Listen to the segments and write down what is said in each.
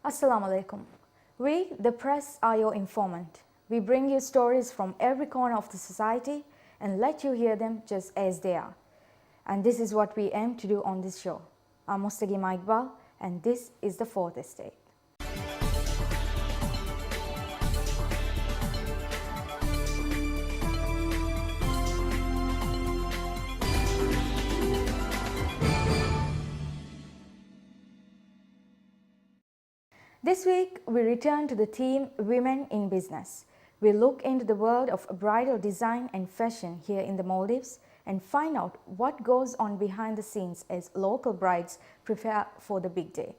Assalamu alaikum. We, the press, are your informant. We bring you stories from every corner of the society and let you hear them just as they are. And this is what we aim to do on this show. I'm Mustaqima Iqbal, and this is the Fourth Estate. This week, we return to the theme Women in Business. We look into the world of bridal design and fashion here in the Maldives and find out what goes on behind the scenes as local brides prepare for the big day.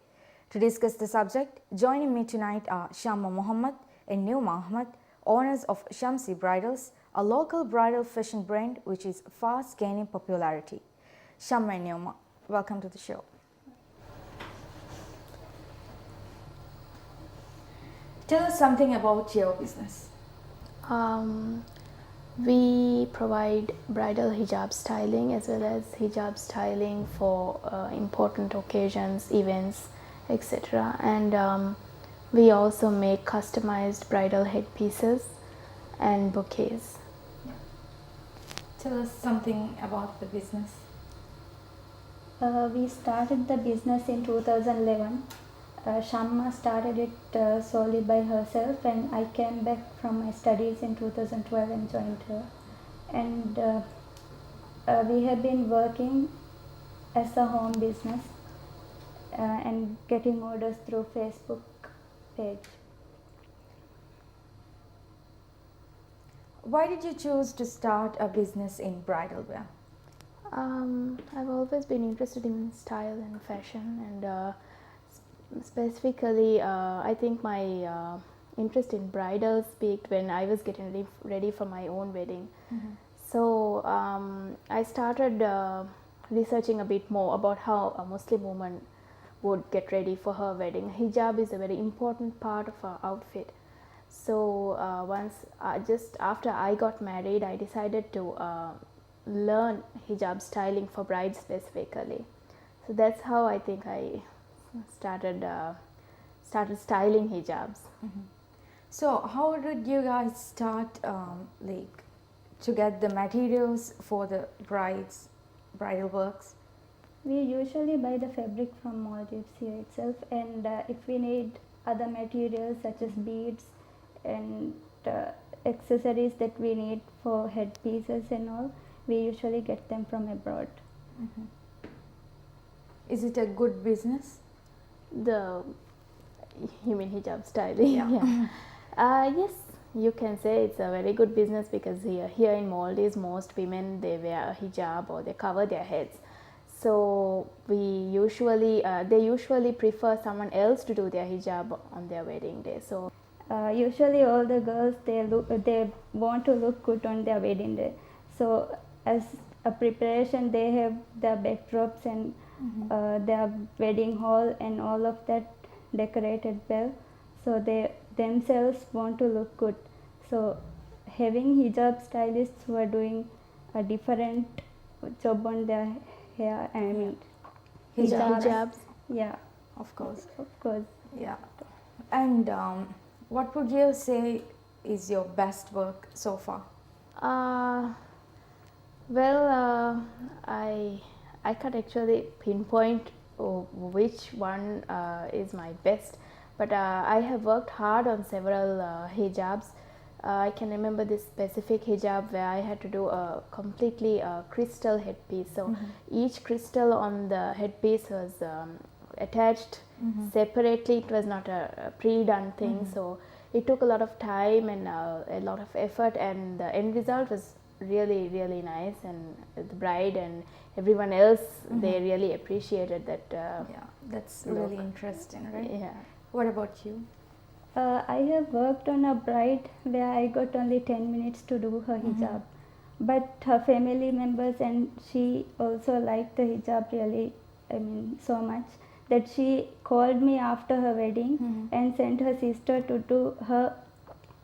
To discuss the subject, joining me tonight are Shamma Mohammed and Neuma Ahmed, owners of Shamsi Bridals, a local bridal fashion brand which is fast gaining popularity. Shamma and Neuma, welcome to the show. Tell us something about your business. We provide bridal hijab styling as well as hijab styling for important occasions, events, etc. And we also make customized bridal headpieces and bouquets. Tell us something about the business. We started the business in 2011. Shamma started it solely by herself, and I came back from my studies in 2012 and joined her. And we have been working as a home business and getting orders through Facebook page. Why did you choose to start a business in bridal wear? I've always been interested in style and fashion, and specifically I think my interest in bridals peaked when I was getting ready for my own wedding. So I started researching a bit more about how a Muslim woman would get ready for her wedding. Hijab is a very important part of our outfit. So just after I got married, I decided to learn hijab styling for brides specifically. So that's how I think I started styling hijabs. So how did you guys start to get the materials for the bridal works? We usually buy the fabric from Maldives here itself, and if we need other materials such as beads and accessories that we need for headpieces and all, we usually get them from abroad. Is it a good business? You mean hijab styling? Yeah. Yes, you can say it's a very good business because here in Maldives, most women, they wear a hijab or they cover their heads. So they usually prefer someone else to do their hijab on their wedding day. So usually all the girls, they want to look good on their wedding day. So as a preparation, they have their backdrops and their wedding hall and all of that decorated well. So they themselves want to look good. So having hijab stylists who are doing a different job on their hair, I mean hijabs. Yeah, Of course. Yeah. And what would you say is your best work so far? Well, I can't actually pinpoint which one is my best, but I have worked hard on several hijabs. I can remember this specific hijab where I had to do a completely crystal headpiece. So each crystal on the headpiece was attached separately. It was not a pre-done thing. So it took a lot of time and a lot of effort, and the end result was really, really nice. And the bride and everyone else, they really appreciated that. Yeah, that's really interesting, right? Yeah. What about you? I have worked on a bride where I got only 10 minutes to do her hijab, but her family members and she also liked the hijab really, so much that she called me after her wedding and sent her sister to do her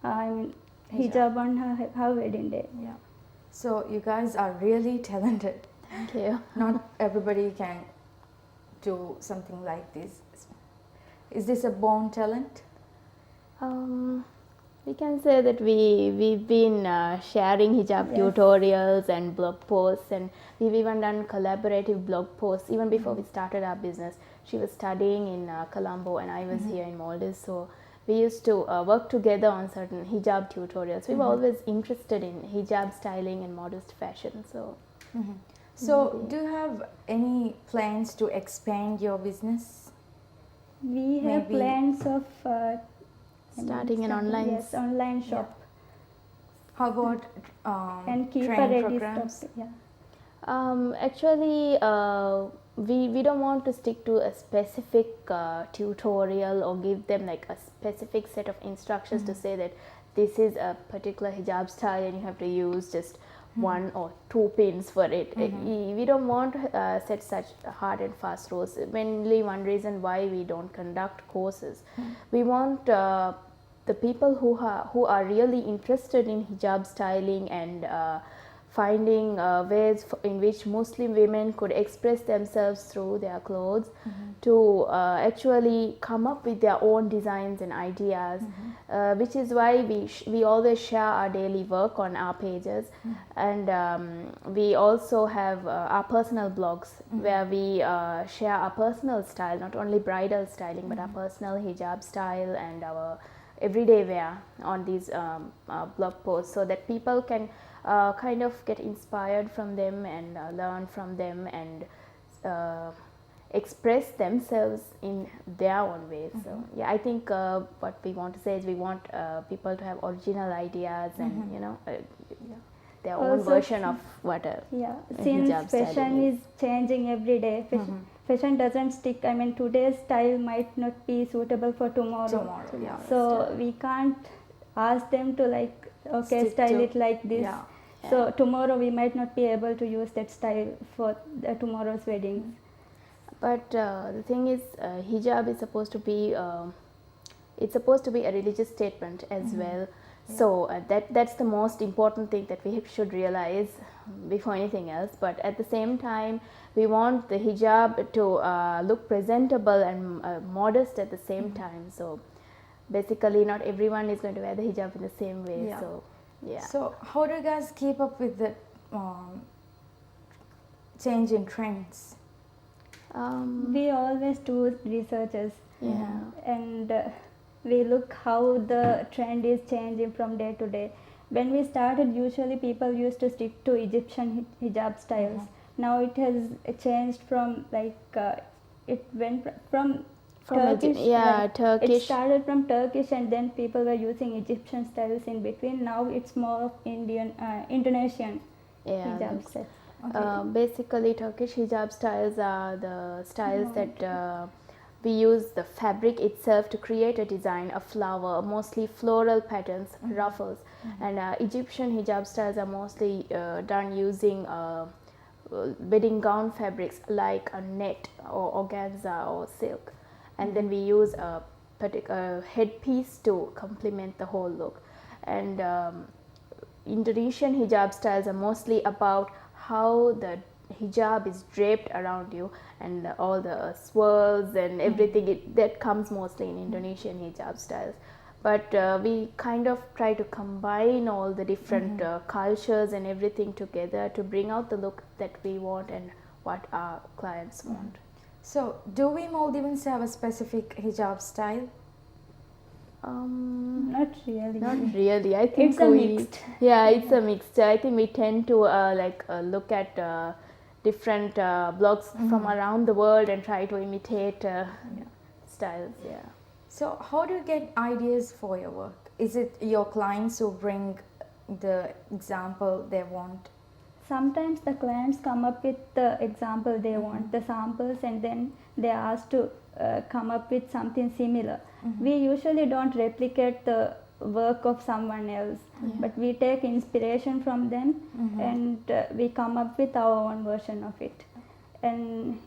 hijab on her wedding day. Yeah. So you guys are really talented. Thank you. Not everybody can do something like this. Is this a born talent? We can say that we've been sharing hijab tutorials and blog posts, and we've even done collaborative blog posts even before we started our business. She was studying in Colombo and I was here in Maldives, so we used to work together on certain hijab tutorials. We were always interested in hijab styling and modest fashion. So, do you have any plans to expand your business? We have Maybe- plans of Starting an online yes, online shop How about and keep a training ready programs? stock. Yeah. Actually, we don't want to stick to a specific tutorial or give them like a specific set of instructions to say that this is a particular hijab style and you have to use just one or two pins for it. We don't want to set such hard and fast rules. Mainly one reason why we don't conduct courses. We want the people who are really interested in hijab styling and finding ways in which Muslim women could express themselves through their clothes to actually come up with their own designs and ideas, which is why we always share our daily work on our pages, and we also have our personal blogs where we share our personal style, not only bridal styling but our personal hijab style and our everyday wear on these blog posts, so that people can kind of get inspired from them and learn from them and express themselves in their own ways. So yeah, I think what we want to say is we want people to have original ideas and their own Also, version of what a Yeah, hijab since fashion styling is changing every day, fashion doesn't stick. I mean, today's style might not be suitable for tomorrow. Tomorrow, yeah. So we can't ask them to like, okay, Stick style to- it like this. Yeah. So tomorrow we might not be able to use that style for tomorrow's weddings. But the thing is, hijab is supposed to be it's supposed to be a religious statement as well. So that's the most important thing that we should realize before anything else. But at the same time, we want the hijab to look presentable and modest at the same time. So basically, not everyone is going to wear the hijab in the same way. Yeah. So yeah. So, how do you guys keep up with the change in trends? We always do researches. Yeah. And we look how the trend is changing from day to day. When we started, usually people used to stick to Egyptian hijab styles. Now it has changed from like it went from Turkish. It Turkish. started from Turkish, and then people were using Egyptian styles in between. Now it's more of Indonesian Yeah. hijab styles. Basically, Turkish hijab styles are the styles that we use the fabric itself to create a design, a flower, mostly floral patterns, ruffles. And Egyptian hijab styles are mostly done using wedding gown fabrics like a net or organza or silk. And then we use a particular headpiece to complement the whole look. And Indonesian hijab styles are mostly about how the hijab is draped around you and all the swirls and everything that comes mostly in Indonesian hijab styles. But we kind of try to combine all the different cultures and everything together to bring out the look that we want and what our clients want. So, do we Maldivians have a specific hijab style? Not really. Not really. I think It's a mixed. Yeah, it's a mixed. I think we tend to look at different blogs from around the world and try to imitate styles. Yeah. So, how do you get ideas for your work? Is it your clients who bring the example they want? Sometimes the clients come up with the example they want, the samples, and then they are asked to come up with something similar. We usually don't replicate the work of someone else, but we take inspiration from them and we come up with our own version of it. And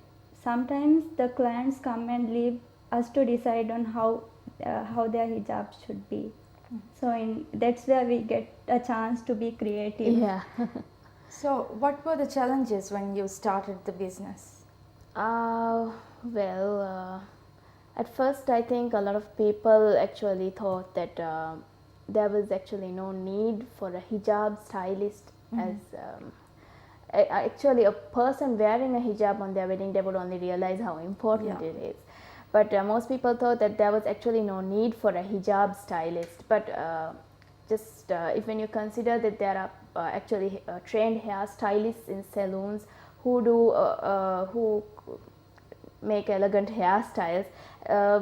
sometimes the clients come and leave us to decide on how their hijab should be. So that's where we get a chance to be creative. Yeah. So, what were the challenges when you started the business? Well, At first, I think a lot of people actually thought that there was actually no need for a hijab stylist, as actually a person wearing a hijab on their wedding day would only realize how important Yeah. it is. But most people thought that there was actually no need for a hijab stylist. But just if when you consider that there are actually trained hairstylists in salons who do who make elegant hairstyles,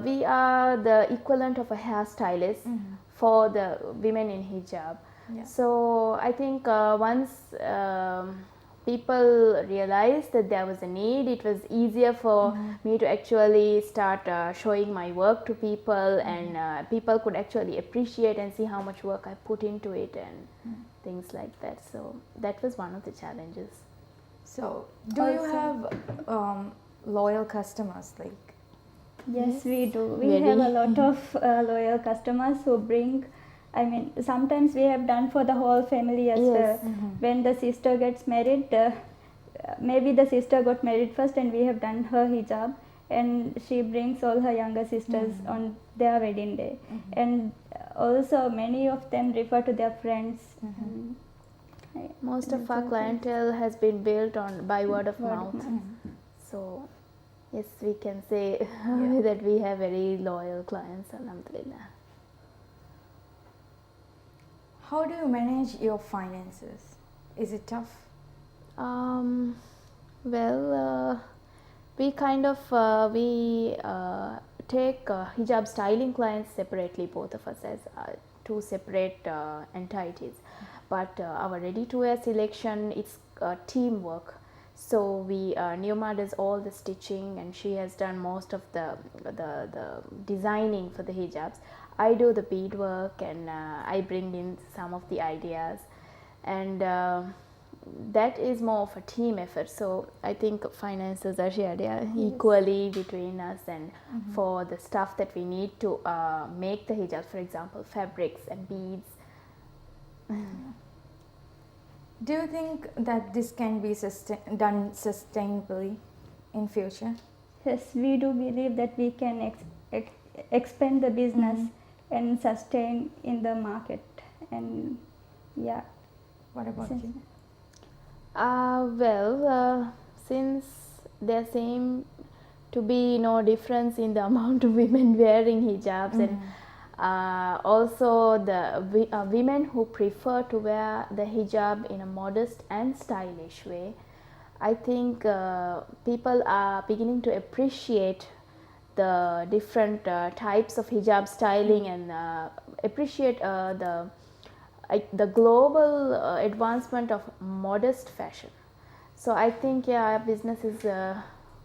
we are the equivalent of a hairstylist for the women in hijab. Yeah. So I think once people realized that there was a need, it was easier for me to actually start showing my work to people, and people could actually appreciate and see how much work I put into it and things like that. So that was one of the challenges. So, do you Also- have loyal customers? Like, Yes, we do. We Very. have a lot of loyal customers who bring. I mean, sometimes we have done for the whole family as Yes. well. When the sister gets married, maybe the sister got married first, and we have done her hijab, and she brings all her younger sisters on their wedding day. And also, many of them refer to their friends. And Most of our clientele has been built on by word of word of mouth. mouth. So yes, we can say that we have very loyal clients, alhamdulillah. how do you manage your finances? Is it tough? Well, we kind of take hijab styling clients separately, both of us, as two separate entities. But our ready-to-wear selection, it's teamwork. So we Neoma does all the stitching, and she has done most of the designing for the hijabs. I do the beadwork, and I bring in some of the ideas, and that is more of a team effort. So I think finances are shared equally between us, and for the stuff that we need to make the hijab, for example, fabrics and beads. Do you think that this can be done sustainably in future? Yes, we do believe that we can expand the business and sustain in the market. And yeah, What about Since- you? Well, since there seem to be no difference in the amount of women wearing hijabs, and also the women who prefer to wear the hijab in a modest and stylish way, I think people are beginning to appreciate the different types of hijab styling, and appreciate the global advancement of modest fashion. So I think our business is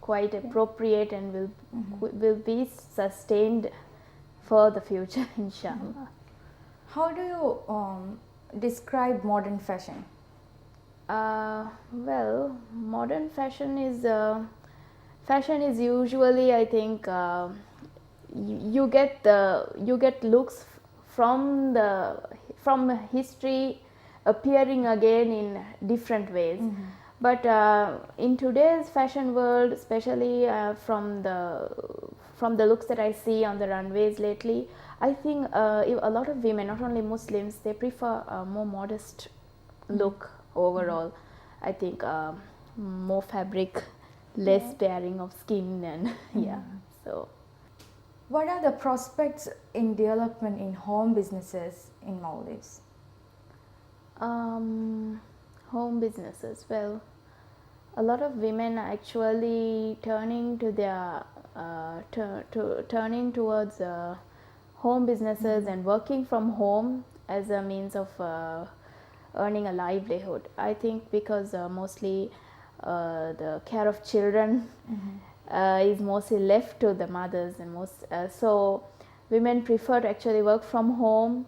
quite appropriate and will be sustained for the future, inshallah. How do you describe modern fashion? Well, modern fashion is usually, I think, you get looks from history appearing again in different ways. But in today's fashion world, especially from the looks that I see on the runways lately, I think a lot of women, not only Muslims, they prefer a more modest look overall. I think more fabric, less bearing of skin, and so. What are the prospects in development in home businesses in Maldives? Home businesses. Well, a lot of women are actually turning to their turning towards home businesses and working from home as a means of earning a livelihood. I think because mostly the care of children is mostly left to the mothers, and so women prefer to actually work from home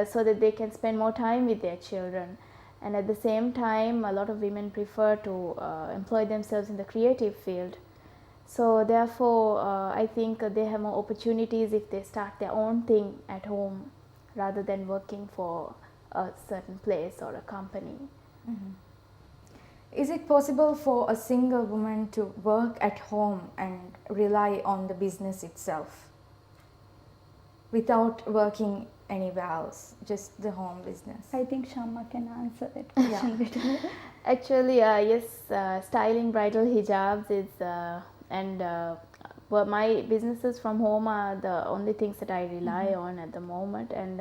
so that they can spend more time with their children. And at the same time, a lot of women prefer to employ themselves in the creative field. So therefore, I think they have more opportunities if they start their own thing at home rather than working for a certain place or a company. Is it possible for a single woman to work at home and rely on the business itself without working anywhere else, just the home business? I think Shamma can answer that question better. Actually, yes, styling bridal hijabs is well, my businesses from home are the only things that I rely on at the moment, and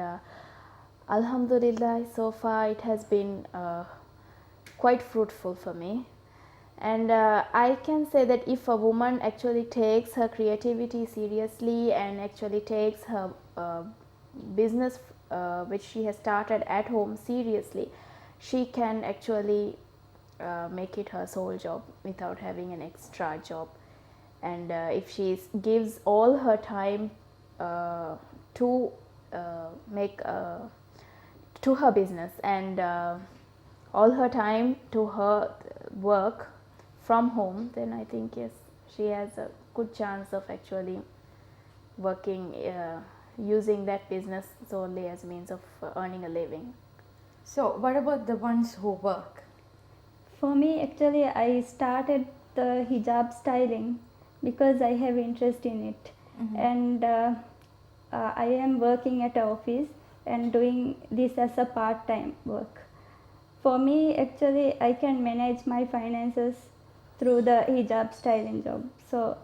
Alhamdulillah, so far it has been quite fruitful for me. And I can say that if a woman actually takes her creativity seriously and actually takes her business which she has started at home seriously, she can actually make it her sole job without having an extra job. And if she gives all her time to make to her business and all her time to her work from home, then I think yes, she has a good chance of actually working using that business solely as means of earning a living. So, what about the ones who work? For me, actually, I started the hijab styling because I have interest in it, and I am working at an office and doing this as a part-time work. For me, actually, I can manage my finances through the hijab styling job. So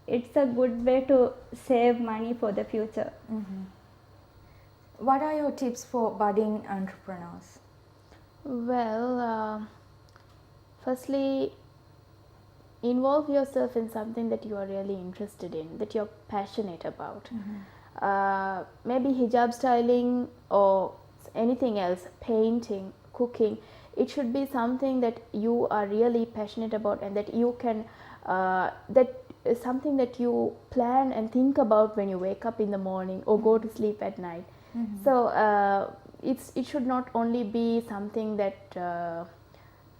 it's a good way to save money for the future. What are your tips for budding entrepreneurs? Well, firstly, involve yourself in something that you are really interested in, that you're passionate about. Maybe hijab styling or anything else, painting, cooking. It should be something that you are really passionate about and that you can, that is something that you plan and think about when you wake up in the morning or go to sleep at night. So it should not only be something that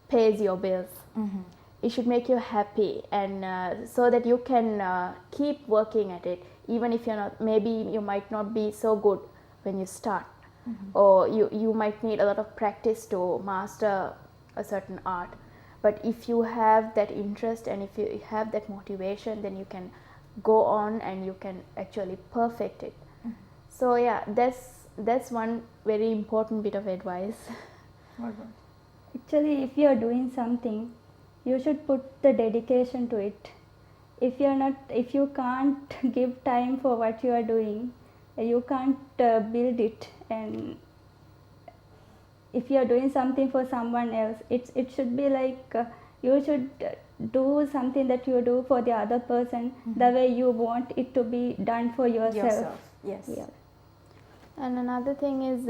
pays your bills. It should make you happy, and so that you can keep working at it, even if you're not, maybe you might not be so good when you start, or you might need a lot of practice to master a certain art. But if you have that interest and if you have that motivation, then you can go on and you can actually perfect it. So yeah, that's one very important bit of advice. Actually, if you are doing something, you should put the dedication to it. If you can't give time for what you are doing, you can't build it. And if you are doing something for someone else, it should be like you should do something that you do for the other person the way you want it to be done for yourself. Yes. Yeah. And another thing is,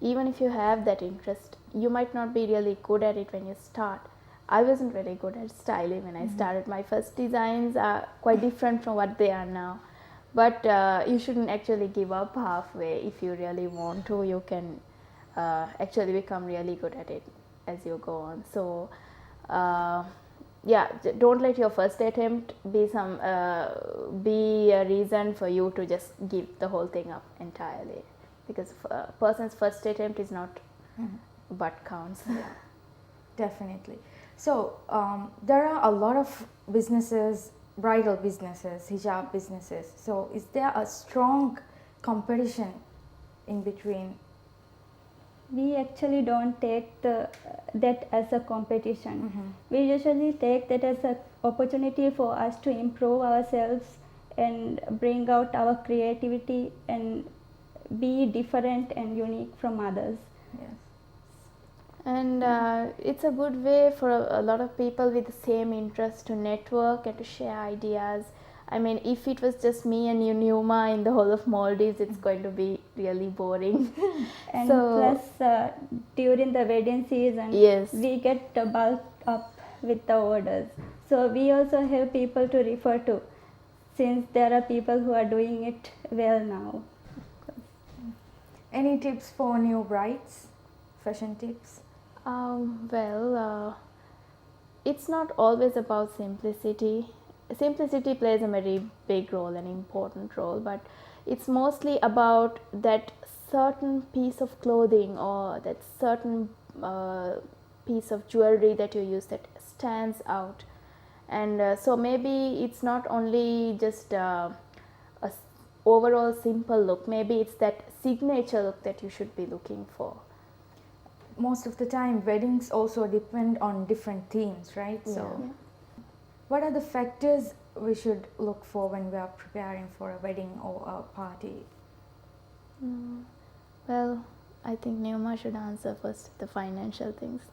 even if you have that interest, you might not be really good at it when you start. I wasn't really good at styling when I started. My first designs are quite different from what they are now. But you shouldn't actually give up halfway. If you really want to, you can actually become really good at it as you go on. So yeah, don't let your first attempt be be a reason for you to just give the whole thing up entirely, because a person's first attempt is not what counts. Definitely. So there are a lot of businesses, bridal businesses, hijab businesses. So is there a strong competition in between? We actually don't take that as a competition. We usually take that as an opportunity for us to improve ourselves and bring out our creativity and be different and unique from others. Yes. And it's a good way for a lot of people with the same interest to network and to share ideas. I mean, if it was just me and Yunuma in the whole of Maldives, it's going to be really boring. And So, plus, during the wedding season, yes. we get bulked up with the orders. So we also have people to refer to, since there are people who are doing it well now. Any tips for new brides? Fashion tips? Well, it's not always about simplicity. Simplicity plays a very big role, an important role, but it's mostly about that certain piece of clothing or that certain piece of jewelry that you use that stands out. And so maybe it's not only just overall simple look, maybe it's that signature look that you should be looking for. Most of the time weddings also depend on different themes, right? So what are the factors we should look for when we are preparing for a wedding or a party? Well, I think Neuma should answer first the financial things,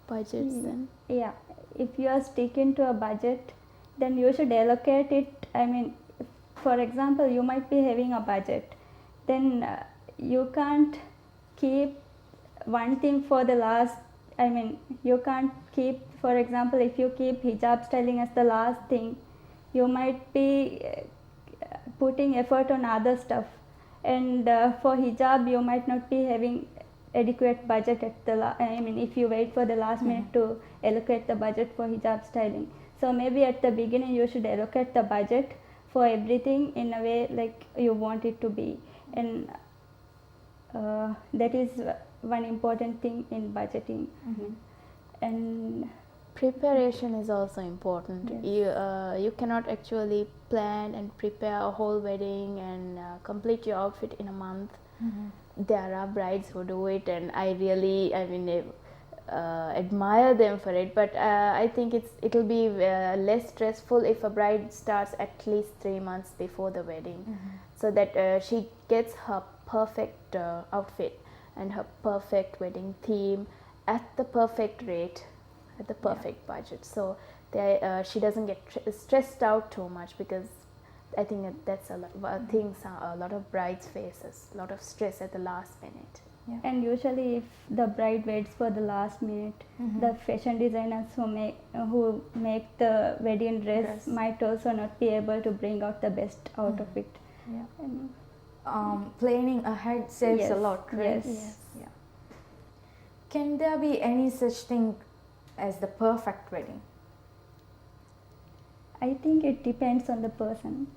budgets. And Yeah, if you are sticking to a budget, then you should allocate it. I mean, for example, you might be having a budget, then you can't keep one thing for the last. I mean, you can't keep, for example, if you keep hijab styling as the last thing, you might be putting effort on other stuff, and for hijab you might not be having adequate budget at the I mean, if you wait for the last minute to allocate the budget for hijab styling. So maybe at the beginning you should allocate the budget for everything in a way like you want it to be, and that is one important thing in budgeting. And preparation is also important. Yes. You cannot actually plan and prepare a whole wedding and complete your outfit in a month. There are brides who do it, and I really, I mean, admire them for it. But I think it'll be less stressful if a bride starts at least 3 months before the wedding, so that she gets her perfect outfit and her perfect wedding theme at the perfect rate, at the perfect budget, so she doesn't get stressed out too much, because I think that's a lot of brides faces a lot of stress at the last minute. And usually if the bride waits for the last minute, the fashion designers who make the wedding dress might also not be able to bring out the best out of it. And Planning ahead saves a lot, right? Yes. Yeah. Can there be any such thing as the perfect wedding? I think it depends on the person.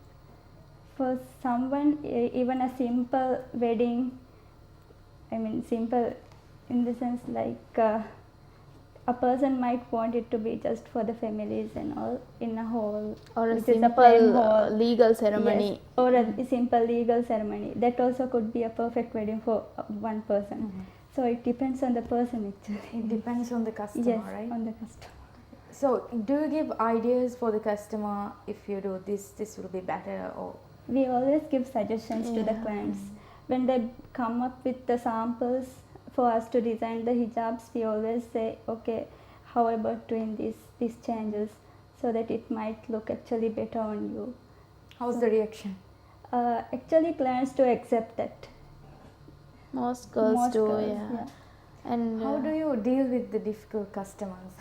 For someone, even a simple wedding, I mean simple in the sense like a person might want it to be just for the families and all in a hall, Or a which is simple plain hall. legal ceremony. Yes, or a simple legal ceremony. That also could be a perfect wedding for one person. So it depends on the person actually. It depends on the customer, Yes, right? on the customer. So do you give ideas for the customer, if you do this will be better, or? We always give suggestions to the clients. When they come up with the samples for us to design the hijabs, we always say, okay, how about doing these changes so that it might look actually better on you. How's the reaction? Actually, clients do accept that. Most girls do, yeah. And How do you deal with the difficult customers?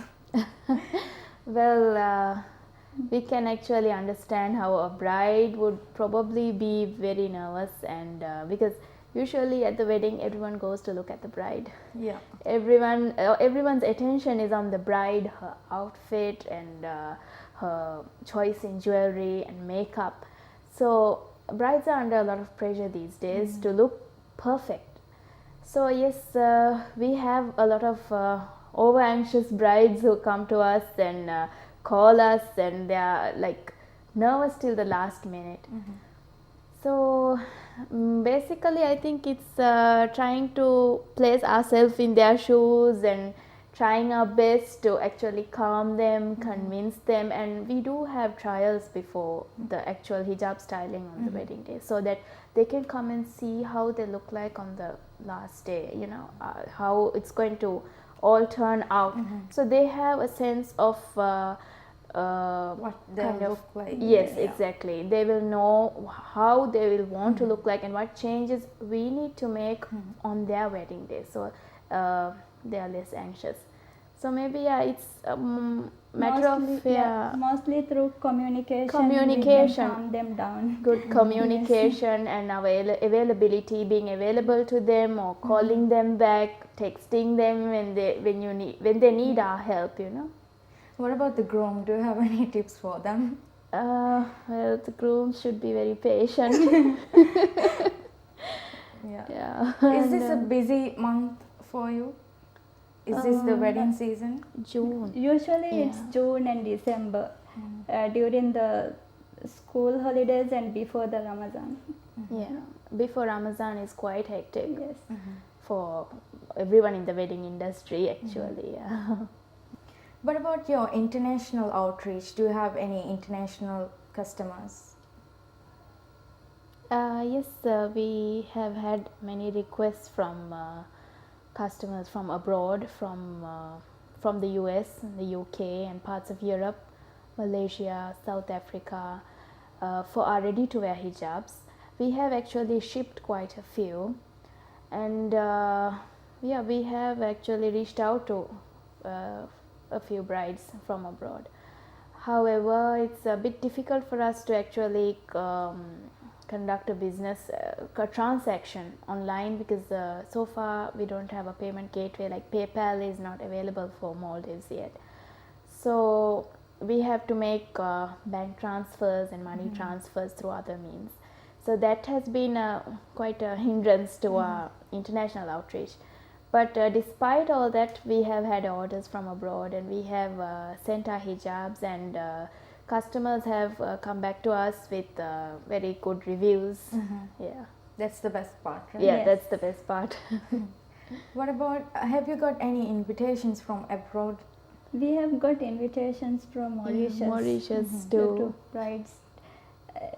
well, we can actually understand how a bride would probably be very nervous, and because usually at the wedding everyone goes to look at the bride. Yeah. Everyone's attention is on the bride, her outfit, and her choice in jewelry and makeup. So brides are under a lot of pressure these days to look perfect. So yes, we have a lot of over anxious brides who come to us and call us, and they are like nervous till the last minute. So basically I think it's trying to place ourselves in their shoes and trying our best to actually calm them, convince them, and we do have trials before the actual hijab styling on the wedding day, so that they can come and see how they look like on the last day, you know, how it's going to all turn out. So they have a sense of What they kind look like. Yes, Yeah. exactly. They will know how they will want to look like and what changes we need to make on their wedding day, so they are less anxious. So maybe it's matter of Mostly through communication. Communication. We can calm them down. good communication and availability, being available to them or calling them back, texting them when they need our help, you know. What about the groom? Do you have any tips for them? Well, the groom should be very patient. Yeah. Yeah. Is this a busy month for you? Is this the wedding season? June. Usually it's Yeah. June and December, during the school holidays and before the Ramadan. Yeah, before Ramadan is quite hectic Yes. for everyone in the wedding industry actually. Yeah. What about your international outreach? Do you have any international customers? Yes, we have had many requests from customers from abroad, from the US, the UK, and parts of Europe, Malaysia, South Africa, for our ready-to-wear hijabs. We have actually shipped quite a few, and yeah, we have actually reached out to a few brides from abroad. However, it's a bit difficult for us to actually conduct a business transaction online because so far we don't have a payment gateway, like PayPal is not available for Maldives yet. So we have to make bank transfers and money transfers through other means. So that has been quite a hindrance to our international outreach. But despite all that, we have had orders from abroad, and we have sent our hijabs, and customers have come back to us with very good reviews. Yeah, That's the best part, right? yeah, Yes. that's the best part. What about, have you got any invitations from abroad? We have got invitations from Mauritius. Mauritius to too. brides.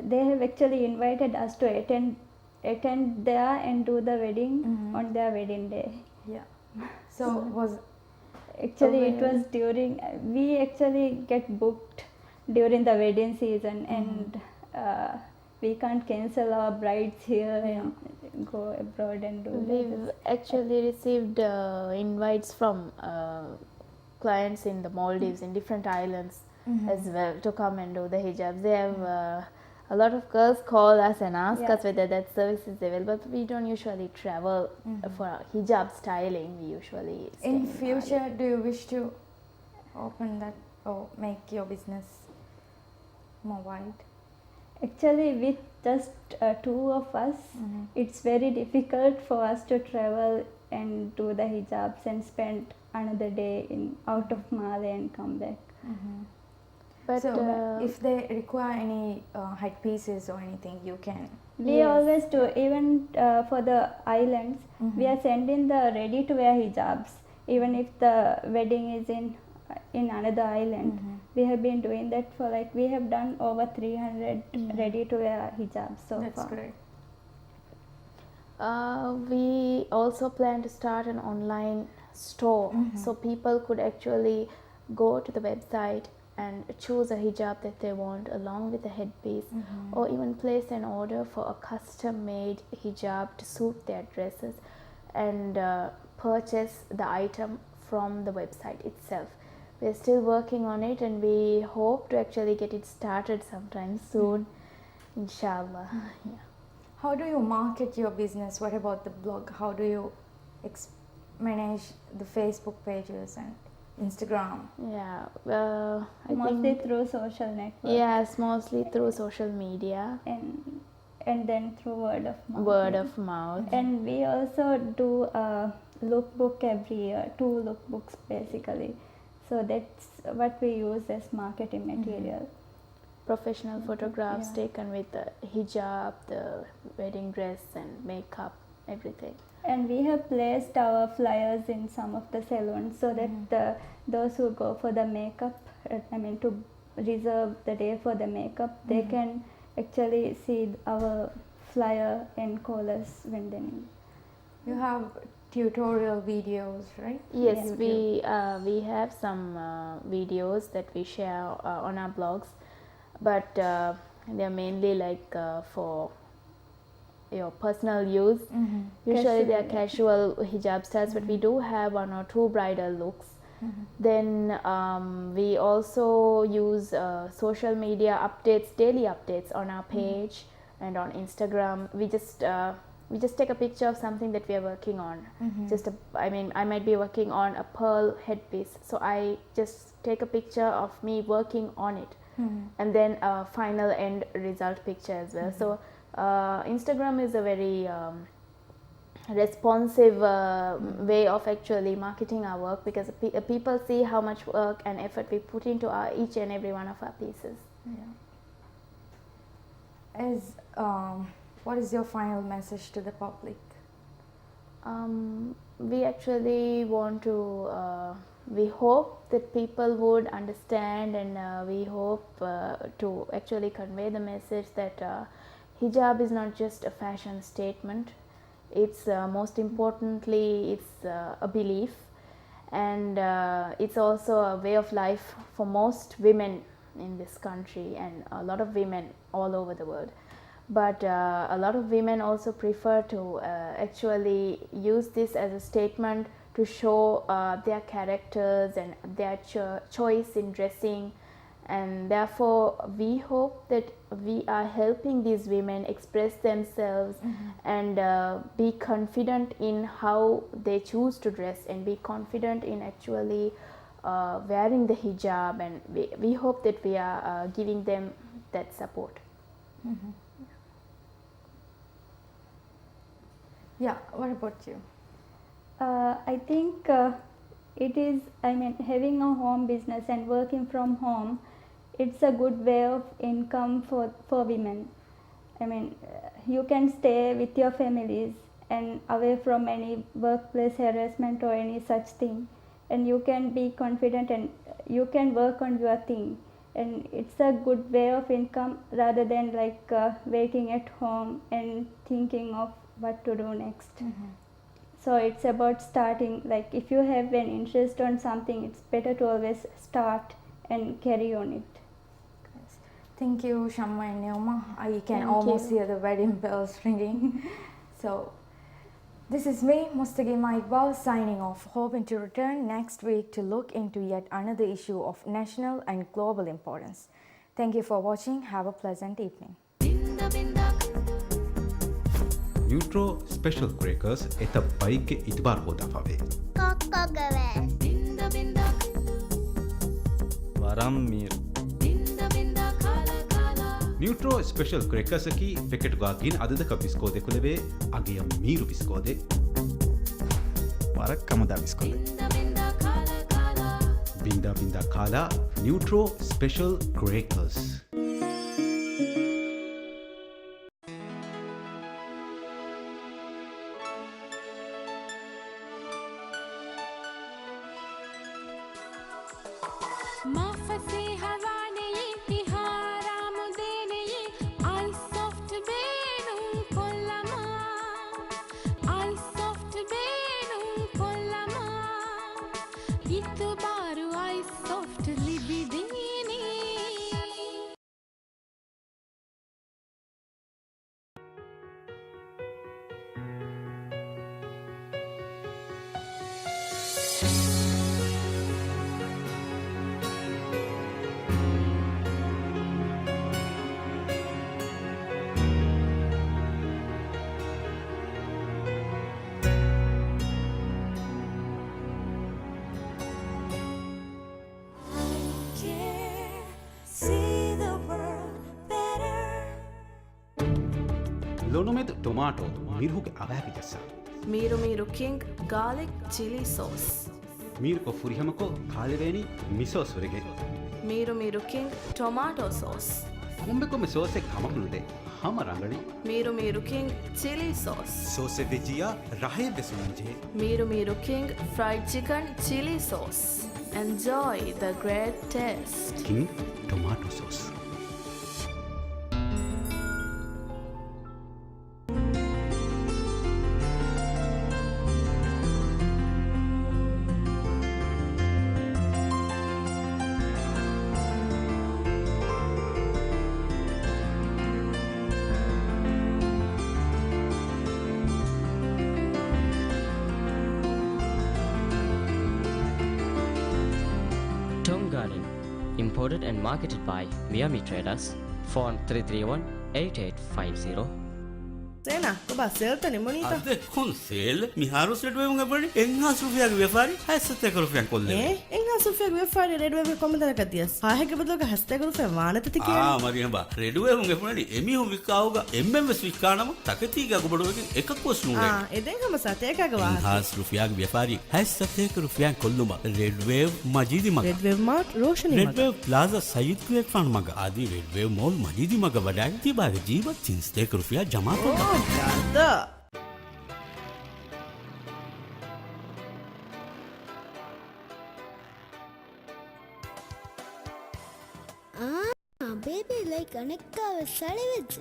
They have actually invited us to attend there and do the wedding on their wedding day. Yeah. So was Actually, it Okay. was during, we actually get booked during the wedding season, and we can't cancel our brides here and go abroad and do We've that. actually received invites from clients in the Maldives, in different islands as well, to come and do the hijabs. They have a lot of girls call us and ask Yeah. us whether that service is available, but we don't usually travel for hijab styling. We usually stay in Bali. future, do you wish to open that or make your business more wide? Actually, with just two of us, it's very difficult for us to travel and do the hijabs and spend another day in out of Male and come back. But So if they require any headpieces or anything, you can. We Yes. always do, even for the islands, we are sending the ready to wear hijabs. Even if the wedding is in another island, we have been doing that for, like, we have done over 300 ready to wear hijabs so That's far. great. we also plan to start an online store, so people could actually go to the website and choose a hijab that they want along with a headpiece, or even place an order for a custom made hijab to suit their dresses, and purchase the item from the website itself. We're still working on it, and we hope to actually get it started sometime soon, inshallah. Yeah. How do you market your business? What about the blog? How do you manage the Facebook pages and Instagram? Yeah, I Mostly think through social network. yes, mostly through social media, And then through word of mouth. word of mouth. And we also do a lookbook every year, 2 lookbooks basically. So that's what we use as marketing material. Professional photographs Yeah. taken with the hijab, the wedding dress, and makeup, everything. And we have placed our flyers in some of the salons so that those who go for the makeup, to reserve the day for the makeup, they can actually see our flyer and call us when they need. You have tutorial videos, right? Yes, YouTube. we have some videos that we share on our blogs, but they're mainly like for your personal use. Usually they are casual hijab styles, but we do have 1 or 2 bridal looks. Then we also use social media updates, daily updates on our page and on Instagram. We just take a picture of something that we are working on. I might be working on a pearl headpiece, so I just take a picture of me working on it, and then a final end result picture as well. So Instagram is a very responsive way of actually marketing our work, because people see how much work and effort we put into each and every one of our pieces. What is your final message to the public? We actually want to, we hope that people would understand, and we hope to actually convey the message that hijab is not just a fashion statement. It's most importantly, it's a belief, and it's also a way of life for most women in this country and a lot of women all over the world. But a lot of women also prefer to actually use this as a statement to show their characters and their choice in dressing, and therefore we hope that we are helping these women express themselves and be confident in how they choose to dress, and be confident in actually wearing the hijab, and we hope that we are giving them that support. Yeah, what about you? I think it is, having a home business and working from home, it's a good way of income for women. You can stay with your families and away from any workplace harassment or any such thing, and you can be confident and you can work on your thing, and it's a good way of income rather than waiting at home and thinking of what to do next. So it's about starting. If you have an interest on something, it's better to always start and carry on it. Thank you, Shamma and Neoma. I can Thank almost you. hear the wedding bells ringing. So, this is me, Mustaqima Iqbal, signing off, hoping to return next week to look into yet another issue of national and global importance. Thank you for watching. Have a pleasant evening. Neutro Special Crackers eta bike ke itbar hoda pave. Varam mir. Neutro Special Crackers ki packet ga gin adada ka biskode kuleve agiya miru biskode. Varak kamada biskode. Binda kala Neutro Special Crackers. Lonomed tomato mirhuge avaki jassa. Miru King garlic chili sauce. Mir ko furihamako khaleveni miso surige. Miru King tomato sauce. Ambe ko me sauce ek hamaklude. Hama rangani. Miru King chili sauce. Sauce vejia rahe besunje. Miru King fried chicken chili sauce. Enjoy the great taste. King tomato sauce. Tom Garden, imported and marketed by Miami Traders. Phone 331 8850. Sena, ko ba selta ni monita? Ade konsel miharu set we munga bari enha sufia ge wefari hassate ko rufiyan kolle. Enha sufia ge wefari red wave komenda ka dias. Ha he ke badal ka haste ko rufiya wanata ti kiya. Mariya ba red wave munga puni emi hu vikauga MMS vikanama takati ga gobodu ge ekak was nu. Eden kama sate ka ga wa. Enha sufia ge wefari hassate ko rufiyan kolluma red wave majidi maga. Red wave mart roshani maga. Red wave plaza sayid ku ek fan maga adi red wave mall majidi maga wada ti ba ge jeevat sinste ko rufiya jama ko. Da. Baby like Anika with sandwich.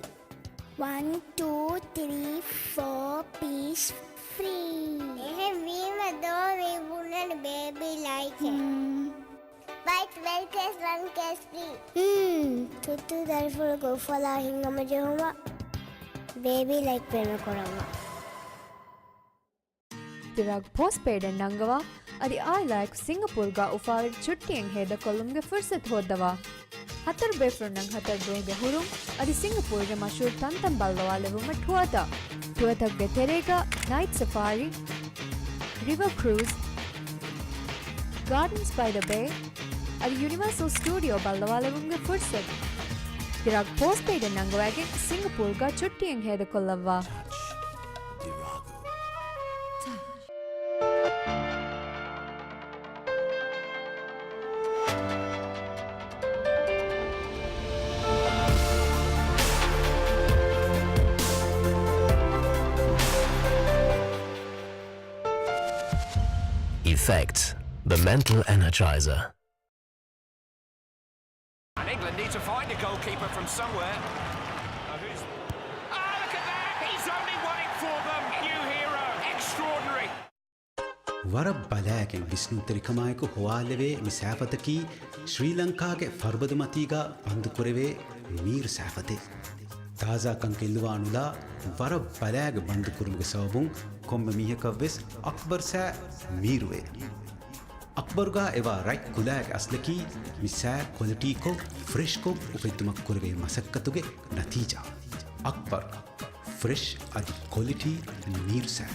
1, 2, 3, 4 piece free. We wouldn't baby like it. But 12 case, 1 case free. Tutu therefore go for la hingama jehoma. Baby like pena korama. Dirag postpaid and Nangava, Adi I like Singapore ga ufar chuttiyeng heda kolumge fursat hodava. Hatar befronang hatar doge hurum, Adi Singapore ge mashhur tantam baldawa levuma tuata. Tuata ge terega night safari, river cruise, gardens by the bay, Adi Universal Studio baldawa levumge fursat. Dirag postpaid and Nangava ge Singapore ga chuttiyeng heda kolava. Effects, the mental energizer. And England need to find a goalkeeper from somewhere. Look at that! He's only won it for them! New hero! Extraordinary! ವರ ಬಲಾಗೆ ವಿಷ್ಣುತರಿಕಮಾಯಕು ಹುವಾಲೆವೆ ಮಿಸಾಫತಕಿ ಶ್ರೀಲಂಕಾಗೆ ಫರ್ಬದು ಮತೀಗ ಬಂದು ಕೊರೆವೆ ಮೀರ್ ಸಾಫತೆ ತಾಜಾ ಕಂಕೆಲ್ಲುವಾನುಲ ವರ ಬಲಾಗೆ ಬಂದು ಕುರುಮಗೆ ಸಬುಂ ಕೊಮ್ಮೆ ಮೀಹಕವೆಸ್ ಅಕ್ಬರ್ ಸಾ ಮೀರುವೆ ಅಕ್ಬರ್ಗಾ ಎವಾ right ಕುಲಾಗ್ ಅಸ್ಲಕಿ Misa quality ಕೋ fresh ಕೋ ಉಪಯುಕ್ತಮಕ್ ಕೊರೆವೆ ಮಸಕ್ಕತುಗೆ ನತೀಜಾ Akbar fresh ಅದಿ quality Mir ಸಾ